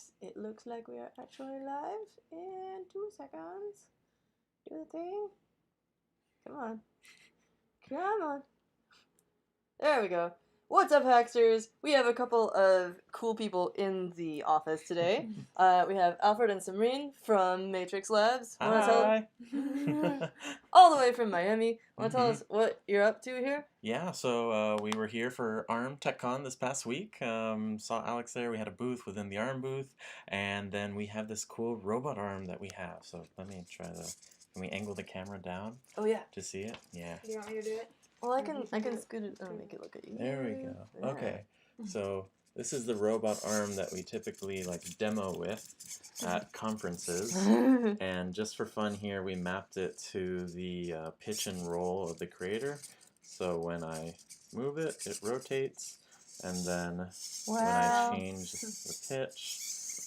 Yes, it looks like we are actually live in 2 seconds. Do the thing. Come on. Come on. There we go. What's up, Hacksters? We have a couple of cool people in the office today. We have Alfred and Samreen from Matrix Labs. Hi. All the way from Miami. Want to tell us what you're up to here? Yeah, so we were here for ARM TechCon this past week. Saw Alex there. We had a booth within the ARM booth, and then we have this cool robot arm that we have. So let me try the. Can we angle the camera down? Oh yeah. To see it? Yeah. You want me to do it? Well, I can scoot it and make it look at you. There we go. Yeah. Okay. So this is the robot arm that we typically demo with at conferences. And just for fun here, we mapped it to the pitch and roll of the creator. So when I move it, it rotates, and then when I change the pitch,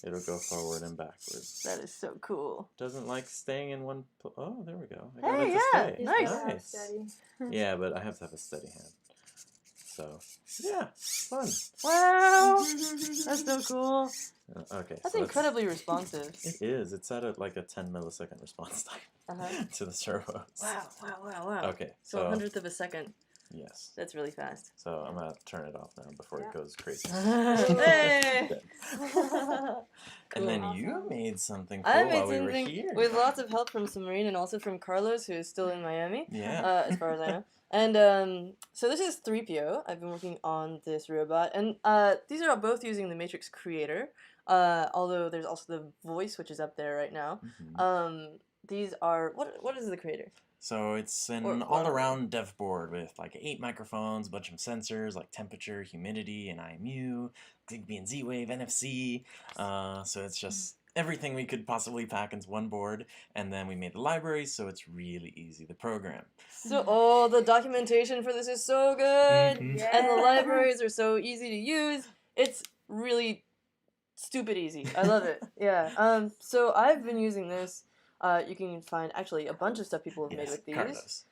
it'll go forward and backwards. That is so cool. Doesn't like staying in one. Oh, there we go. I got it to stay. Nice. Yeah, but I have to have a steady hand. So yeah, fun. Wow, that's so cool. Okay, That's so incredibly responsive. It is. It's at a 10 millisecond response time to the servos. Wow. Okay, so a hundredth of a second. Yes. That's really fast. So I'm gonna turn it off now before it goes crazy. Hey! And then you made something cool I made while we were something here. with lots of help from Samreen and also from Carlos, who is still in Miami. Yeah. As far as I know. And so this is 3PO. I've been working on this robot, and these are both using the Matrix Creator. Although there's also the voice, which is up there right now. These are what is the Creator? So it's an all-around dev board with 8 microphones, a bunch of sensors like temperature, humidity, and IMU, Zigbee and Z-Wave, NFC. So it's just everything we could possibly pack into one board, and then we made the libraries, so it's really easy to program. So, the documentation for this is so good, and the libraries are so easy to use. It's really stupid easy. I love it. Yeah. So I've been using this. You can find actually a bunch of stuff people have made with these. Carlos.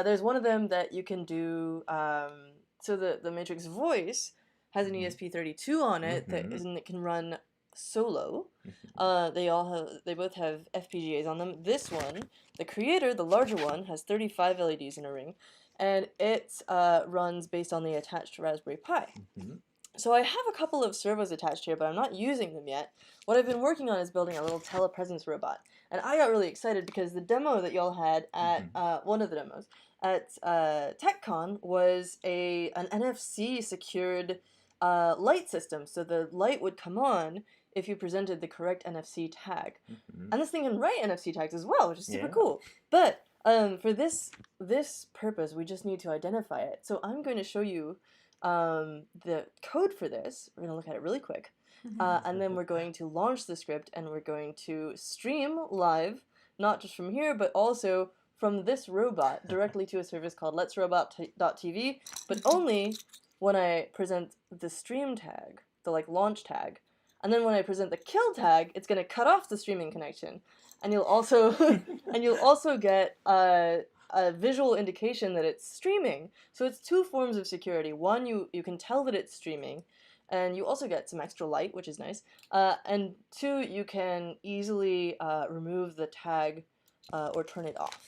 There's one of them that you can do. So the Matrix voice has an ESP32 on it that can run solo. They both have FPGAs on them. This one, the Creator, the larger one, has 35 LEDs in a ring, and it runs based on the attached Raspberry Pi. So I have a couple of servos attached here, but I'm not using them yet. What I've been working on is building a little telepresence robot. And I got really excited because the demo that y'all had at, one of the demos, at TechCon was an NFC secured light system. So the light would come on if you presented the correct NFC tag. And this thing can write NFC tags as well, which is super cool. But for this purpose, we just need to identify it. So I'm going to show you the code for this. We're going to look at it really quick. And then we're going to launch the script, and we're going to stream live, not just from here, but also from this robot directly to a service called letsrobot.tv, but only when I present the stream tag, the launch tag. And then when I present the kill tag, it's going to cut off the streaming connection. And you'll also get a visual indication that it's streaming. So it's 2 forms of security. One, you can tell that it's streaming, and you also get some extra light, which is nice. And 2, you can easily remove the tag or turn it off.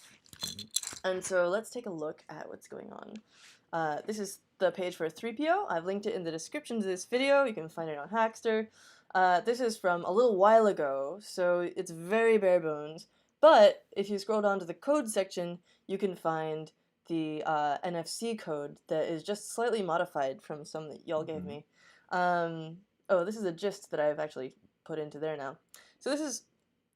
And so let's take a look at what's going on. This is the page for 3PO. I've linked it in the description of this video. You can find it on Hackster. This is from a little while ago, so it's very bare bones. But if you scroll down to the code section, you can find the NFC code that is just slightly modified from some that y'all gave me. Oh, this is a gist that I've actually put into there now. So this is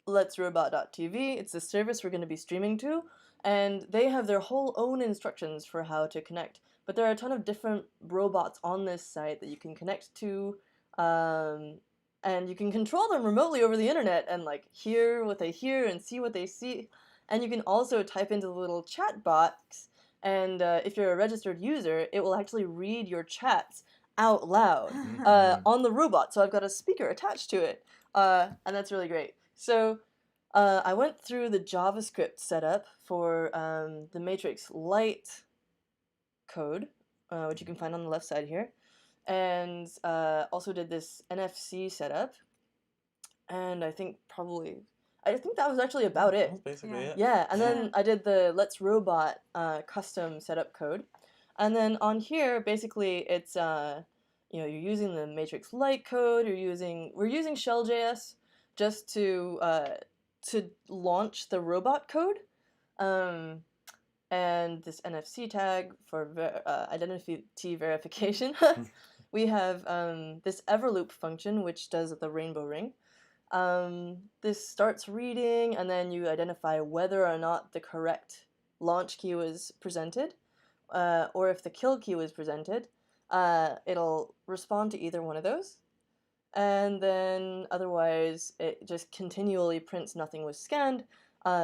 letsrobot.tv. It's the service we're going to be streaming to, and they have their whole own instructions for how to connect. But there are a ton of different robots on this site that you can connect to, and you can control them remotely over the internet and hear what they hear and see what they see. And you can also type into the little chat box, and if you're a registered user, it will actually read your chats out loud on the robot. So I've got a speaker attached to it, and that's really great. So I went through the JavaScript setup for the Matrix Lite code, which you can find on the left side here, and also did this NFC setup. and I think that was actually about it. That's basically it. Yeah, and then I did the Let's Robot custom setup code. And then on here, basically, it's you're using the Matrix Lite code. We're using Shell.js just to launch the robot code, and this NFC tag for identity verification. We have this Everloop function, which does the rainbow ring. This starts reading, and then you identify whether or not the correct launch key was presented, or if the kill key was presented. It'll respond to either one of those, and then otherwise it just continually prints nothing was scanned,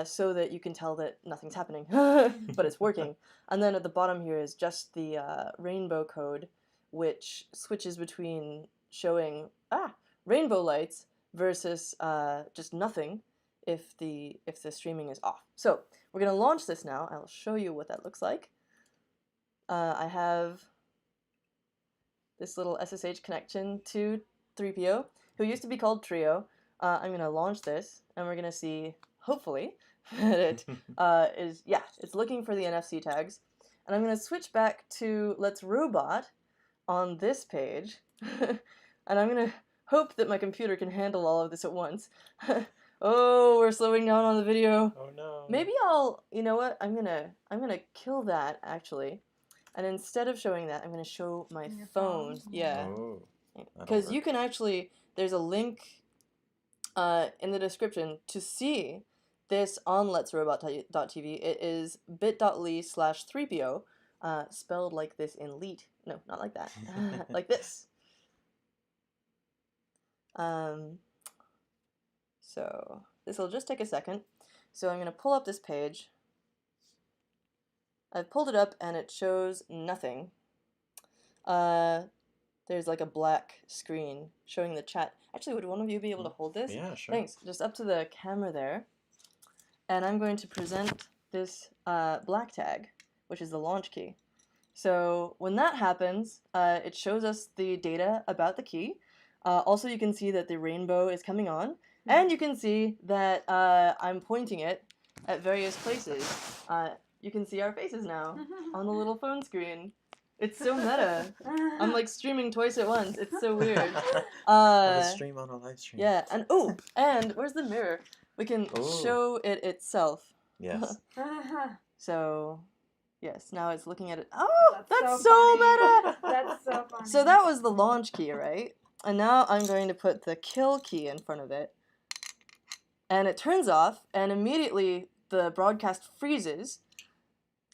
so that you can tell that nothing's happening, but it's working. And then at the bottom here is just the rainbow code, which switches between showing rainbow lights versus just nothing if the streaming is off. So we're gonna launch this now. I'll show you what that looks like. I have this little SSH connection to 3PO, who used to be called Trio. I'm gonna launch this, and we're gonna see, hopefully, that it it's looking for the NFC tags. And I'm gonna switch back to Let's Robot on this page, and I'm gonna hope that my computer can handle all of this at once. Oh, we're slowing down on the video. Oh no. Maybe you know what? I'm gonna kill that actually, and instead of showing that, I'm gonna show my phone. Yeah. Oh, because you can actually, there's a link in the description to see this on letsrobot.tv. It is bit.ly/3po, spelled like this in leet. No, not like that. Like this. So this will just take a second. So I'm going to pull up this page. I've pulled it up and it shows nothing. There's like a black screen showing the chat. Actually, would one of you be able to hold this? Yeah, sure. Thanks. Just up to the camera there. And I'm going to present this black tag, which is the launch key. So when that happens, it shows us the data about the key. Also, you can see that the rainbow is coming on. And you can see that I'm pointing it at various places. You can see our faces now on the little phone screen. It's so meta. I'm like streaming twice at once. It's so weird. A stream on a live stream. Yeah, and where's the mirror? We can show it itself. Yes. So, yes, now it's looking at it. Oh, that's so meta! That's so funny. So that was the launch key, right? And now I'm going to put the kill key in front of it. And it turns off, and immediately the broadcast freezes.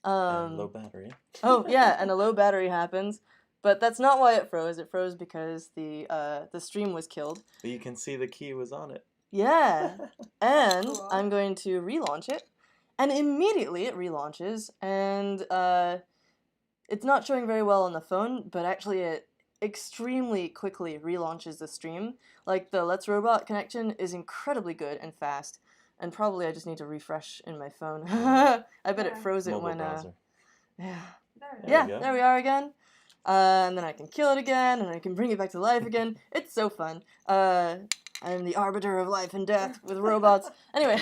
And low battery. Oh, yeah, and a low battery happens. But that's not why it froze. It froze because the stream was killed. But you can see the key was on it. Yeah. And Cool. I'm going to relaunch it. And immediately it relaunches. And it's not showing very well on the phone, but actually it extremely quickly relaunches the stream. Like the Let's Robot connection is incredibly good and fast. And probably I just need to refresh in my phone. I bet it froze it Mobile when browser. there we are again. And then I can kill it again, and I can bring it back to life again. It's so fun. I'm the arbiter of life and death with robots. Anyway,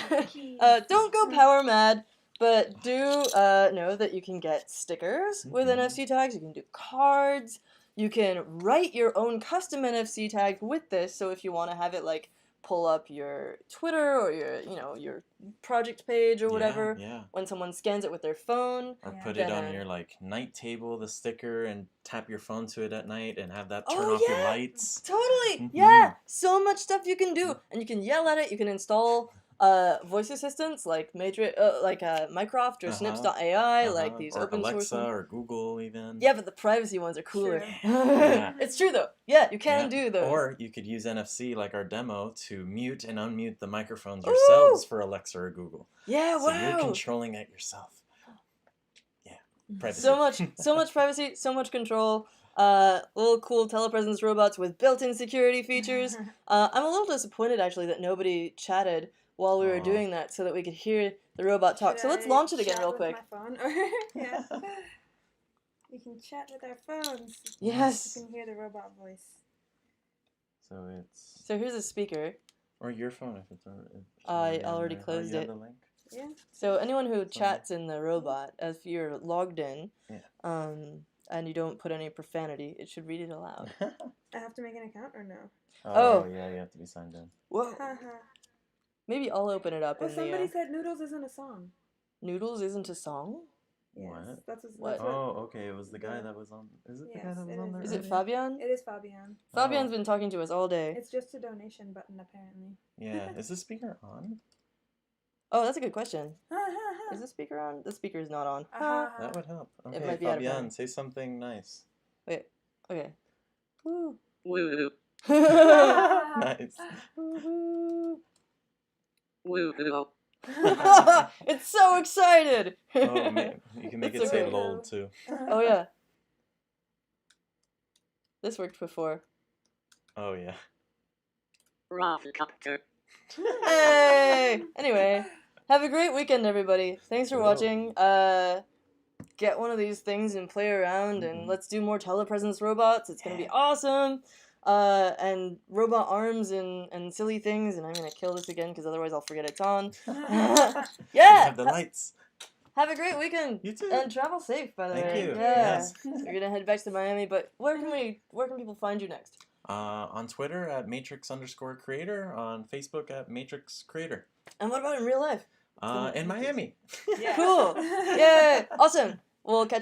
don't go power mad, but do know that you can get stickers with NFC tags. You can do cards. You can write your own custom NFC tag with this. So if you want to have it like pull up your Twitter or your project page or whatever when someone scans it with their phone. Or put it on your like night table, the sticker, and tap your phone to it at night and have that turn off your lights. Totally. Yeah. So much stuff you can do. And you can yell at it. You can install voice assistants like Mycroft or Snips.ai, like these or open Alexa source ones. or Google even. Yeah, but the privacy ones are cooler. Yeah. It's true though. Yeah, you can do those. Or you could use NFC like our demo to mute and unmute the microphones yourselves for Alexa or Google. Yeah, so you're controlling it yourself. Yeah, privacy. So much privacy, so much control. Little cool telepresence robots with built-in security features. I'm a little disappointed actually that nobody chatted while we were doing that so that we could hear the robot talk. So let's launch it again real quick. My phone? Yeah. We can chat with our phones. Yes. You can hear the robot voice. So it's... So here's a speaker. Or your phone if it's on. I already closed you have it. the link? Yeah. So anyone who chats in the robot, if you're logged in, and you don't put any profanity, it should read it aloud. I have to make an account or no? Oh, yeah, you have to be signed in. Whoa. Haha. Maybe I'll open it up Oh, in somebody the. said Noodles isn't a song. Noodles isn't a song? Yes. What? That's What? Oh, okay. It was the guy that was on. Is it the guy Yes, that was it on is. there? Is it earlier? Fabian? It is Fabian. Fabian's been talking to us all day. It's just a donation button, apparently. Yeah. Is the speaker on? Oh, that's a good question. Is the speaker on? The speaker is not on. That would help. Okay, It might be out of Fabian, battery. say something nice. Wait. Okay. Woo. Woo. Ah. Nice. Woo-hoo. Woo. It's so excited. Oh man, you can make It's it say okay. lol too. Oh yeah. This worked before. Oh yeah. Hey. Anyway, have a great weekend, everybody. Thanks for watching. Get one of these things and play around, and let's do more telepresence robots. It's gonna be awesome. And robot arms and silly things, and I'm gonna kill this again because otherwise I'll forget it's on. Yeah. Have the lights. Have a great weekend. You too. And travel safe, by the Thank way. you. Yeah. Yes. We're gonna head back to Miami, but where can people find you next? On Twitter at Matrix_creator, on Facebook at Matrix Creator. And what about in real life? In Miami. Yeah. Cool. Yay. Awesome. We'll catch